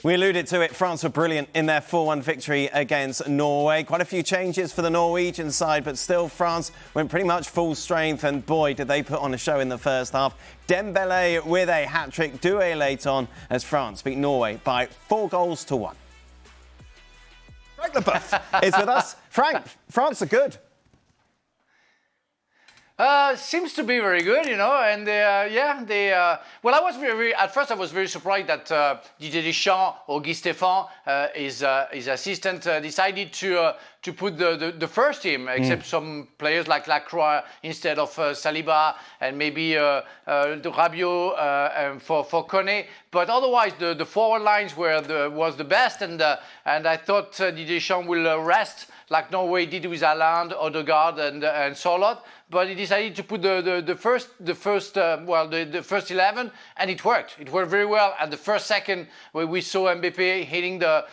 We alluded to it, France were brilliant in their 4-1 victory against Norway. Quite a few changes for the Norwegian side, but still France went pretty much full strength, and boy, did they put on a show in the first half. Dembélé with a hat-trick, Doué late on, as France beat Norway by 4-1. Frank Leboeuf is with us. Frank, France are good. Seems to be very good, you know, and well, I was at first I was very surprised that Didier Deschamps or Guy Stéphane, his assistant, decided to put the first team, except some players like Lacroix instead of Saliba, and maybe Rabiot for Koné. But otherwise, the forward lines was the best, and I thought Didier Deschamps will rest like Norway did with Haaland, Odegaard, and Solot. But he decided to put the first 11, and it worked. It worked very well. At the first second, where we saw Mbappe hitting the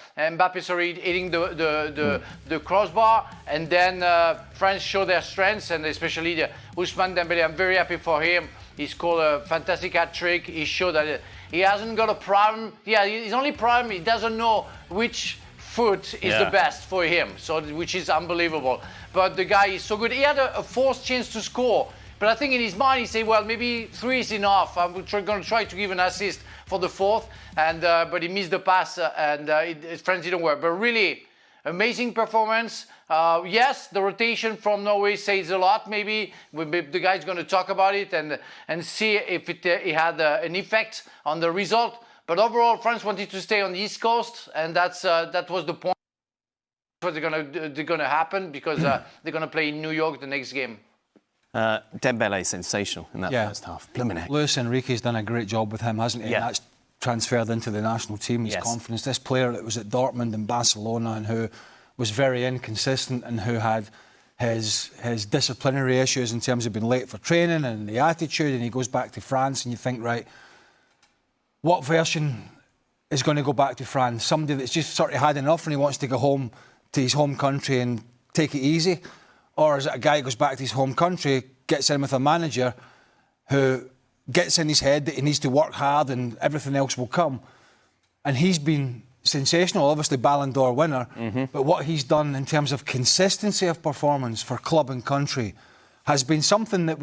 crossbar, and then France showed their strengths, and especially Ousmane Dembélé. I'm very happy for him. He scored a fantastic hat-trick. He showed that he hasn't got a problem. Yeah, his only problem, he doesn't know which foot is the best for him, which is unbelievable. But the guy is so good. He had a forced chance to score, but I think in his mind he said, well, maybe 3 is enough. I'm going to try to give an assist for the 4th, but he missed the pass, and France didn't work. But really, amazing performance. Yes, the rotation from Norway says a lot. Maybe the guy's going to talk about it and see if it had an effect on the result. But overall, France wanted to stay on the East Coast, and that was the point. That's what they're gonna happen, because they're gonna play in New York the next game. Dembélé sensational in that first half. Blimmin' heck. Luis Enrique's done a great job with him, hasn't he? Yeah. And that's transferred into the national team, his confidence. This player that was at Dortmund and Barcelona and who was very inconsistent and who had his disciplinary issues in terms of being late for training and the attitude, and he goes back to France, and you think, right, what version is going to go back to France? Somebody that's just sort of had enough and he wants to go home to his home country and take it easy? Or is it a guy who goes back to his home country, gets in with a manager who gets in his head that he needs to work hard and everything else will come? And he's been sensational, obviously Ballon d'Or winner, but what he's done in terms of consistency of performance for club and country has been something that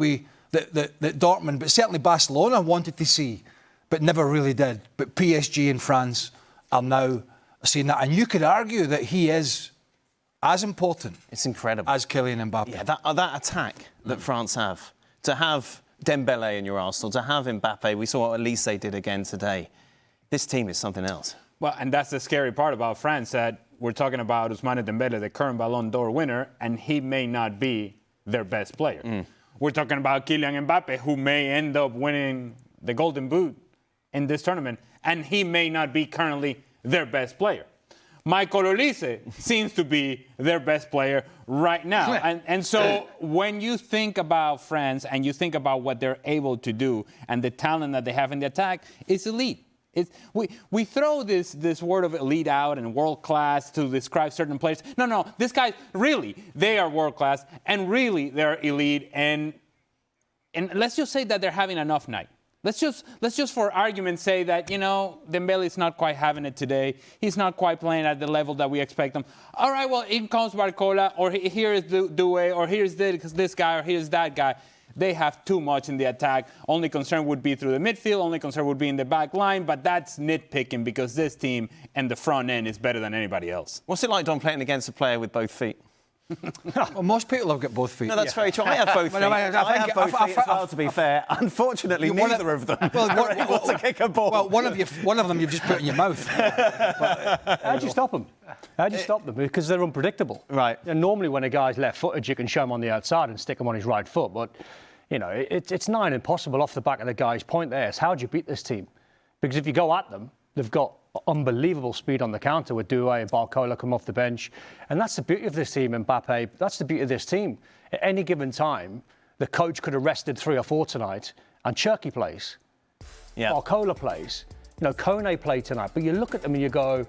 that Dortmund, but certainly Barcelona, wanted to see, but never really did. But PSG and France are now seeing that. And you could argue that he is as important, it's incredible, as Kylian Mbappe. Yeah, that attack that France have, to have Dembélé in your Arsenal, to have Mbappe, we saw what Elise did again today. This team is something else. Well, and that's the scary part about France, that we're talking about Ousmane Dembélé, the current Ballon d'Or winner, and he may not be their best player. We're talking about Kylian Mbappe, who may end up winning the Golden Boot in this tournament, and he may not be currently their best player. Michael Olise seems to be their best player right now. And so when you think about France and you think about what they're able to do and the talent that they have in the attack, it's elite. We throw this word of elite out and world-class to describe certain players. No, this guy, really, they are world-class, and really they're elite. And let's just say that they're having an off night. Let's just for argument's say that, you know, Dembele's not quite having it today. He's not quite playing at the level that we expect him. All right, well, in comes Barcola, or here is Doué, or here's this guy, or here's that guy. They have too much in the attack. Only concern would be through the midfield. Only concern would be in the back line. But that's nitpicking, because this team and the front end is better than anybody else. What's it like, Don, playing against a player with both feet? Well, most people have got both feet. No, that's very true. I have both feet. I have both feet as well, to be fair. Unfortunately, neither of them are able to kick a ball. Well, one of them you've just put in your mouth. How do you stop them? How do you stop them? Because they're unpredictable. Right. And normally when a guy's left-footed, you can show him on the outside and stick him on his right foot. But, you know, it's nigh impossible off the back of the guy's point there. It's how do you beat this team? Because if you go at them, they've got unbelievable speed on the counter with Doué and Barcola come off the bench. And that's the beauty of this team, Mbappe. That's the beauty of this team. At any given time, the coach could have rested 3 or 4 tonight, and Cherki plays. Barcola plays. You know, Koné played tonight. But you look at them and you go,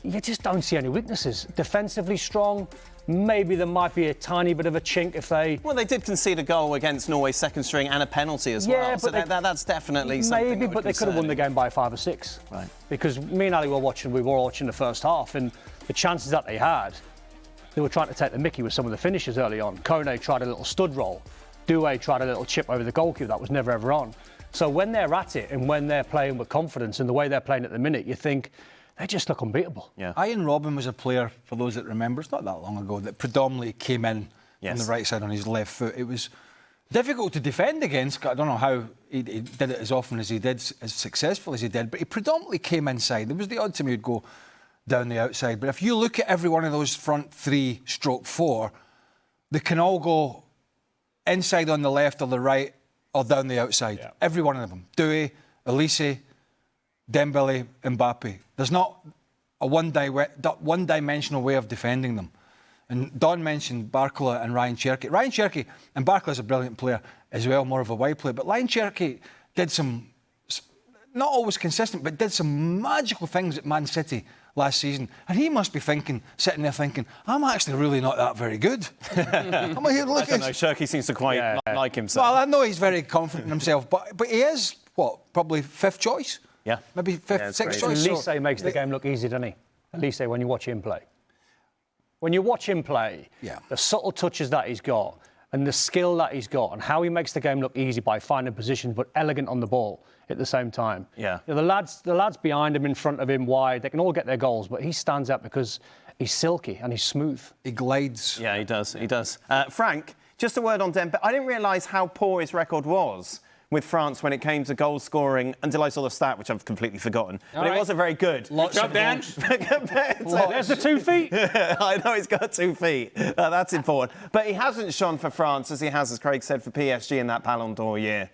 you just don't see any weaknesses. Defensively strong. Maybe there might be a tiny bit of a chink if they... Well, they did concede a goal against Norway's second string and a penalty as well. So that's definitely something. Maybe, but they could have won the game by 5 or 6. Right. Because me and Ali we were watching the first half, and the chances that they had, they were trying to take the mickey with some of the finishes early on. Kone tried a little stud roll. Doué tried a little chip over the goalkeeper that was never ever on. So when they're at it and when they're playing with confidence and the way they're playing at the minute, you think, they just look unbeatable. Yeah. Ian Robin was a player, for those that remember, it's not that long ago, that predominantly came in on the right side on his left foot. It was difficult to defend against. I don't know how he did it as often as he did, as successful as he did, but he predominantly came inside. There was the odd time he'd go down the outside. But if you look at every one of those front 3/4, they can all go inside on the left or the right or down the outside. Yeah. Every one of them. Doué, Elise, Dembélé, Mbappe. There's not a one-dimensional way of defending them. And Don mentioned Barcola and Ryan Cherky. Ryan Cherky, and Barcola's a brilliant player as well, more of a wide player, but Ryan Cherky did some, not always consistent, but did some magical things at Man City last season. And he must be sitting there thinking, I'm actually really not that very good. I don't know, Cherky seems to quite like himself. Well, I know he's very confident in himself, but he is, probably 5th choice? Yeah. Maybe 5th, 6th choice. Elise makes the game look easy, doesn't he? Elise, when you watch him play. When you watch him play, the subtle touches that he's got and the skill that he's got and how he makes the game look easy by finding positions but elegant on the ball at the same time. Yeah. You know, the lads behind him, in front of him, wide, they can all get their goals, but he stands out because he's silky and he's smooth. He glides. Yeah, he does. Frank, just a word on Dembélé. I didn't realise how poor his record was with France when it came to goal scoring until I saw the stat, which I've completely forgotten. But it wasn't very good. Lots of Dan. There's the 2 feet. I know he's got 2 feet. That's important. But he hasn't shone for France as he has, as Craig said, for PSG in that Ballon d'Or year.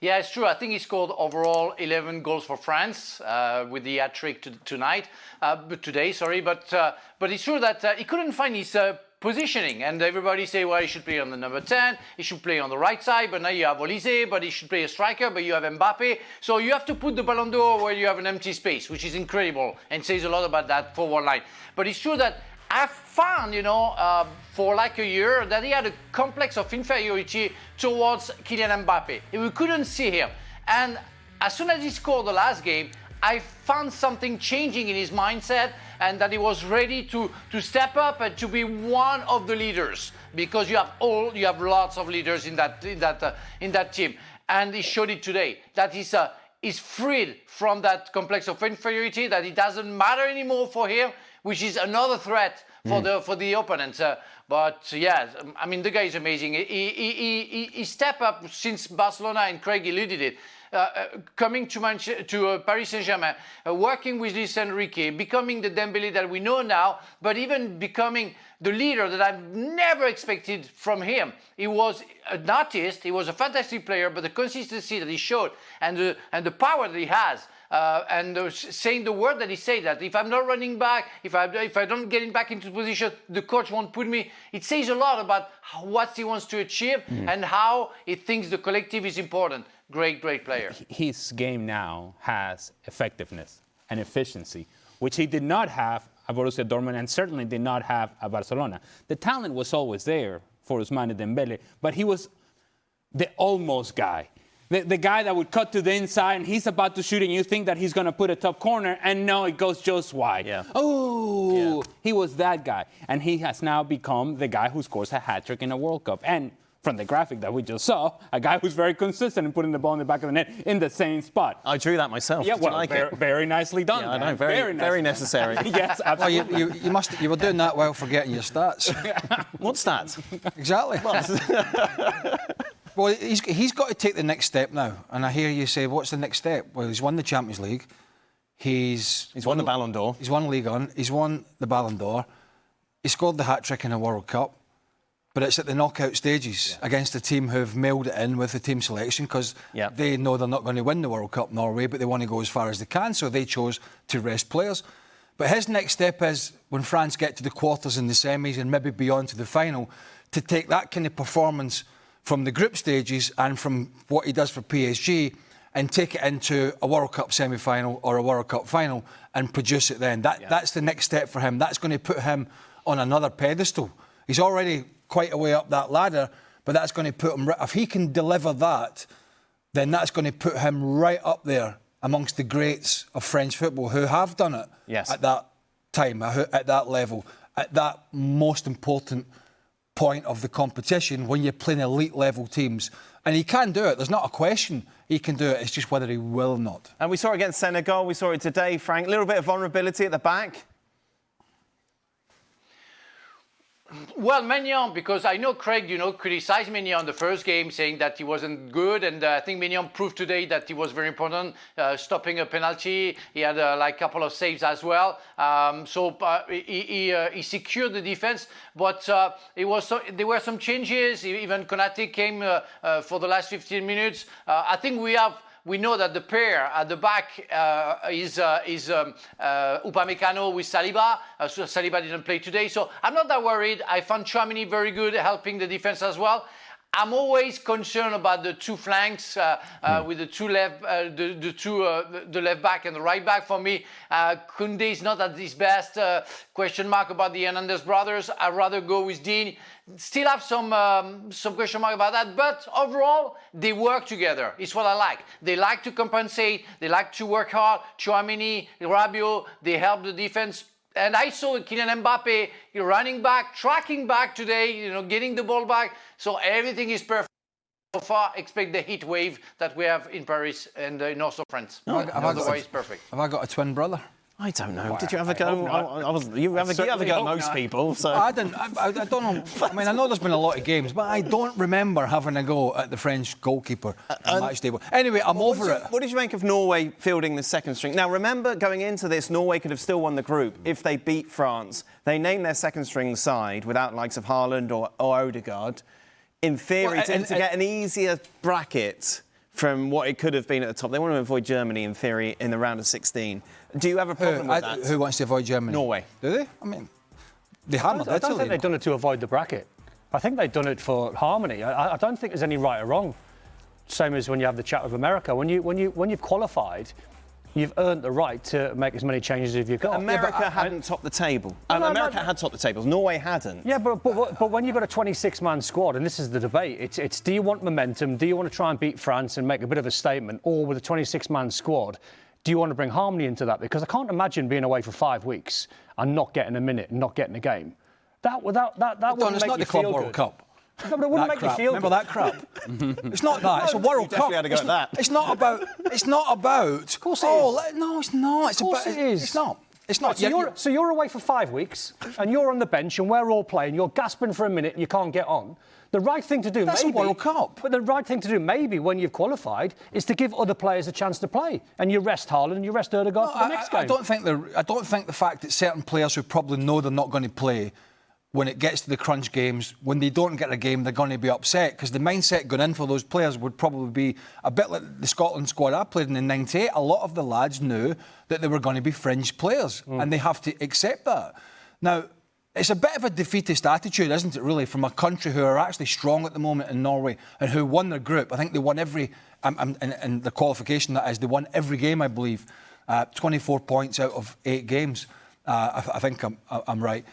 Yeah, it's true. I think he scored overall 11 goals for France with the hat-trick today. But it's true that he couldn't find his positioning, and everybody say, well, he should play on the number 10, he should play on the right side, but now you have Olise, but he should play a striker, but you have Mbappe. So you have to put the Ballon d'Or where you have an empty space, which is incredible and says a lot about that forward line. But it's true that I've found, for like a year, that he had a complex of inferiority towards Kylian Mbappe. We couldn't see him. And as soon as he scored the last game, I found something changing in his mindset, and that he was ready to step up and to be one of the leaders, because you have lots of leaders in that team, and he showed it today that he's freed from that complex of inferiority, that it doesn't matter anymore for him, which is another threat for the opponent. But yeah, I mean, the guy is amazing. He stepped up since Barcelona, and Craig alluded it. Coming to Paris Saint-Germain, working with Luis Enrique, becoming the Dembélé that we know now, but even becoming the leader that I've never expected from him. He was an artist, he was a fantastic player, but the consistency that he showed and the power that he has, saying the word that he said, that if I'm not running back, if I don't get back into position, the coach won't put me. It says a lot about what he wants to achieve and how he thinks the collective is important. Great player. His game now has effectiveness and efficiency, which he did not have at Borussia Dortmund and certainly did not have at Barcelona. The talent was always there for Ousmane Dembélé, but he was the almost guy. The guy that would cut to the inside and he's about to shoot and you think that he's going to put a top corner and no, it goes just wide. Yeah. Oh, he was that guy. And he has now become the guy who scores a hat-trick in a World Cup. And from the graphic that we just saw, a guy who's very consistent in putting the ball in the back of the net in the same spot. I drew that myself. Yeah, well, like very nicely done. Yeah, I know, very necessary. Yes, absolutely. Well, you were doing that while forgetting your stats. What stats? Exactly. Well, he's got to take the next step now. And I hear you say, what's the next step? Well, he's won the Champions League. He's won the Ballon d'Or. He's won Ligue 1. He's won the Ballon d'Or. He scored the hat-trick in a World Cup. But it's at the knockout stages against a team who've mailed it in with the team selection because they know they're not going to win the World Cup, Norway, but they want to go as far as they can, so they chose to rest players. But his next step is, when France get to the quarters and the semis and maybe beyond to the final, to take that kind of performance from the group stages and from what he does for PSG and take it into a World Cup semi-final or a World Cup final and produce it then. That's the next step for him. That's going to put him on another pedestal. He's already quite a way up that ladder, but that's going to put him... If he can deliver that, then that's going to put him right up there amongst the greats of French football who have done it at that time, at that level, at that most important point of the competition when you're playing elite level teams. And he can do it. There's not a question he can do it. It's just whether he will not. And we saw it against Senegal. We saw it today, Frank. A little bit of vulnerability at the back. Well, Maignan, because I know Craig, criticized Maignan the first game, saying that he wasn't good, and I think Maignan proved today that he was very important, stopping a penalty. He had a couple of saves as well. He secured the defense, but there were some changes. Even Konate came for the last 15 minutes. I think we know that the pair at the back is Upamecano with Saliba. So Saliba didn't play today, so I'm not that worried. I found Tchouaméni very good, helping the defense as well. I'm always concerned about the two flanks with the two the left back and the right back. For me, Koundé is not at his best. Question mark about the Hernandez brothers. I'd rather go with Dean. Still have some question mark about that, but overall they work together. It's what I like. They like to compensate. They like to work hard. Tchouaméni, Rabiot, they help the defense. And I saw Kylian Mbappe running back, tracking back today, getting the ball back. So everything is perfect. So far, expect the heat wave that we have in Paris and in north of France. Otherwise, perfect. Have I got a twin brother? I don't know. Did you ever go? You have a go at most people. So I don't know. I mean, I know there's been a lot of games, but I don't remember having a go at the French goalkeeper at match day. Anyway, I'm over it. What did you make of Norway fielding the second string? Now, remember, going into this, Norway could have still won the group if they beat France. They named their second string side without the likes of Haaland or Odegaard. In theory, to get an easier bracket from what it could have been at the top. They want to avoid Germany, in theory, in the round of 16. Do you have a problem with that? Who wants to avoid Germany? Norway. Do they? I mean, they haven't. I don't think they've done it to avoid the bracket. I think they've done it for harmony. I don't think there's any right or wrong. Same as when you have the chat with America. When you've qualified, you've earned the right to make as many changes as you've got. America hadn't topped the table. America had topped the tables. Norway hadn't. Yeah, but when you've got a 26-man squad, and this is the debate, it's do you want momentum? Do you want to try and beat France and make a bit of a statement? Or with a 26-man squad, do you want to bring harmony into that? Because I can't imagine being away for 5 weeks and not getting a minute and not getting a game. That wouldn't make it's not you the Club feel World good. Cup. No, but it wouldn't make you feel Remember good. that crap? It's not that. It's a World Cup. Had to go at that. It's not about. It's not about. Of course it is. No, it's not. Of course it is. It's not. It's not. So you're away for 5 weeks and you're on the bench and we're all playing. You're gasping for a minute and you can't get on. The right thing to do, That's maybe, a World Cup. But the right thing to do, maybe when you've qualified, is to give other players a chance to play, and you rest Haaland and you rest Odegaard for the next game. I don't think the fact that certain players who probably know they're not going to play, when it gets to the crunch games, when they don't get a game, they're going to be upset, because the mindset going in for those players would probably be a bit like the Scotland squad I played in 98. A lot of the lads knew that they were going to be fringe players, and they have to accept that. Now, it's a bit of a defeatist attitude, isn't it, really, from a country who are actually strong at the moment in Norway and who won their group. I think they won every, in the qualification that is, they won every game, I believe. 24 points out of 8 games. I think I'm right.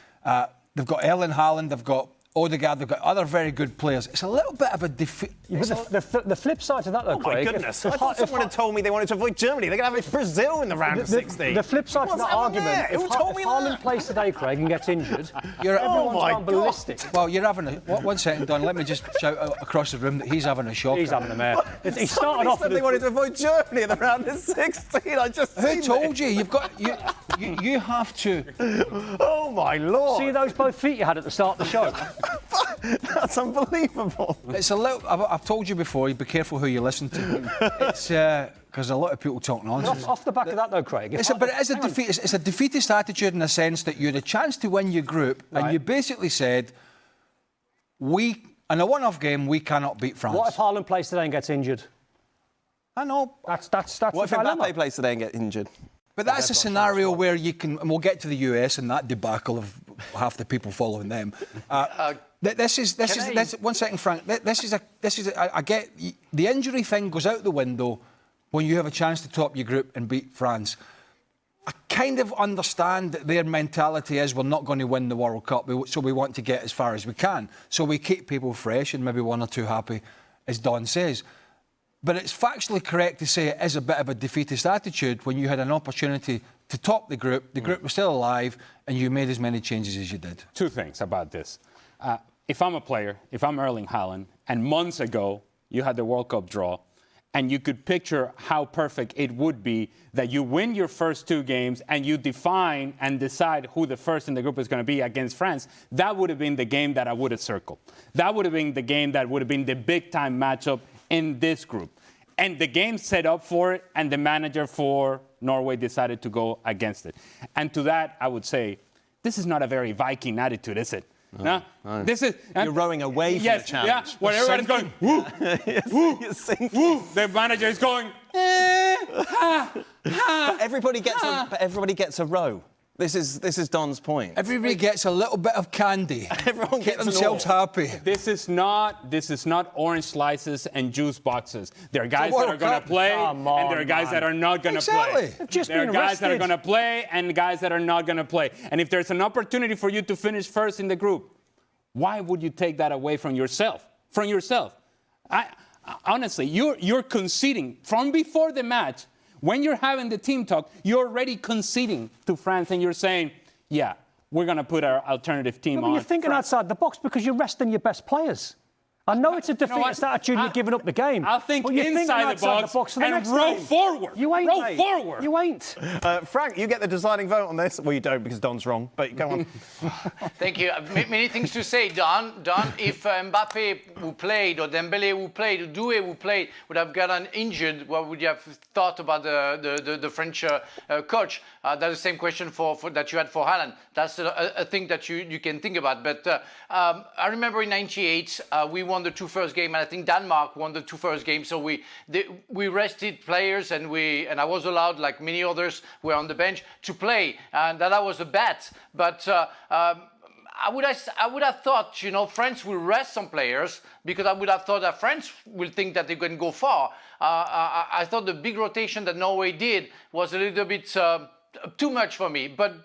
They've got Erling Haaland, they've got Odegaard, they've got other very good players. It's a little bit of a defeat. The flip side to that, though, Craig... Oh, my goodness. I thought someone had told me they wanted to avoid Germany. They're going to have Brazil in the round of 16. The flip side to that argument, if Haaland plays today, Craig, and gets injured, everyone's gone ballistic. Well, you're having a... One second, Don. Let me just shout out across the room that he's having a shock. He's having a mare. He started off with... They wanted to avoid Germany in the round of 16. I just... Who told you? You've got... You have to... Oh, my Lord. See those both feet you had at the start of the show? That's unbelievable. It's a little... I've told you before, be careful who you listen to. It's... Because a lot of people talk nonsense. Off the back of that, though, Craig... It's a defeatist attitude in the sense that you had a chance to win your group, and you basically said, in a one-off game, we cannot beat France. What if Haaland plays today and gets injured? I know. That's What the if dilemma. Mbappe plays today and gets injured? But that's a scenario where you can... And we'll get to the US and that debacle of half the people following them. This is 1 second, Frank. I get the injury thing goes out the window when you have a chance to top your group and beat France. I kind of understand that their mentality is we're not going to win the World Cup, so we want to get as far as we can. So we keep people fresh and maybe one or two happy, as Don says. But it's factually correct to say it is a bit of a defeatist attitude when you had an opportunity to top the group was still alive, and you made as many changes as you did. Two things about this. If I'm a player, if I'm Erling Haaland, and months ago you had the World Cup draw, and you could picture how perfect it would be that you win your first 2 games and you define and decide who the first in the group is going to be against France, that would have been the game that I would have circled. That would have been the game that would have been the big-time matchup in this group. And the game set up for it, and the manager for Norway decided to go against it. And to that, I would say, this is not a very Viking attitude, is it? No. This is you're rowing away from the challenge. Yeah, where everybody's going, woo, woo, woo. The manager is going, But everybody gets a row. This is Don's point. Everybody gets a little bit of candy. Everyone Get gets themselves happy. This is not orange slices and juice boxes. There are guys that are going to play, and there are guys that are not going to play. There are guys that are going to play and guys that are not going to play. And if there's an opportunity for you to finish first in the group, why would you take that away from yourself? Honestly, you're conceding from before the match. When you're having the team talk, you're already conceding to France, and you're saying, yeah, we're going to put our alternative team on. You're thinking outside the box because you're resting your best players. I know it's a defeatist attitude and you're giving up the game. I'll think inside the box and row forward. You ain't, row forward. You ain't. Frank, you get the deciding vote on this. Well, you don't because Don's wrong, but go on. Thank you. Many things to say, Don. If Mbappe who played, or Dembélé who played, or Doué who played would have gotten injured, what would you have thought about the French coach? That's the same question for that you had for Haaland. That's a thing that you can think about. But I remember in '98 we won the 2 first games, and I think Denmark won the 2 first games. So we rested players, and I was allowed, like many others were on the bench, to play, and that was a bet. But I would have thought, France will rest some players, because I would have thought that France will think that they can go far. I thought the big rotation that Norway did was a little bit too much for me. But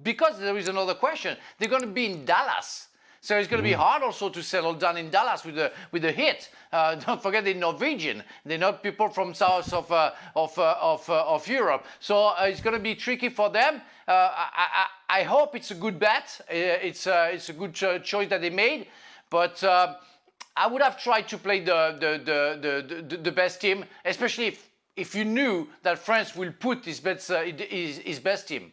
because there is another question, they're going to be in Dallas. So it's going to be hard also to settle down in Dallas with a hit. Don't forget they're Norwegian. They're not people from south of Europe. So it's going to be tricky for them. I hope it's a good bet. It's a good choice that they made. But I would have tried to play the best team, especially if you knew that France will put his best team.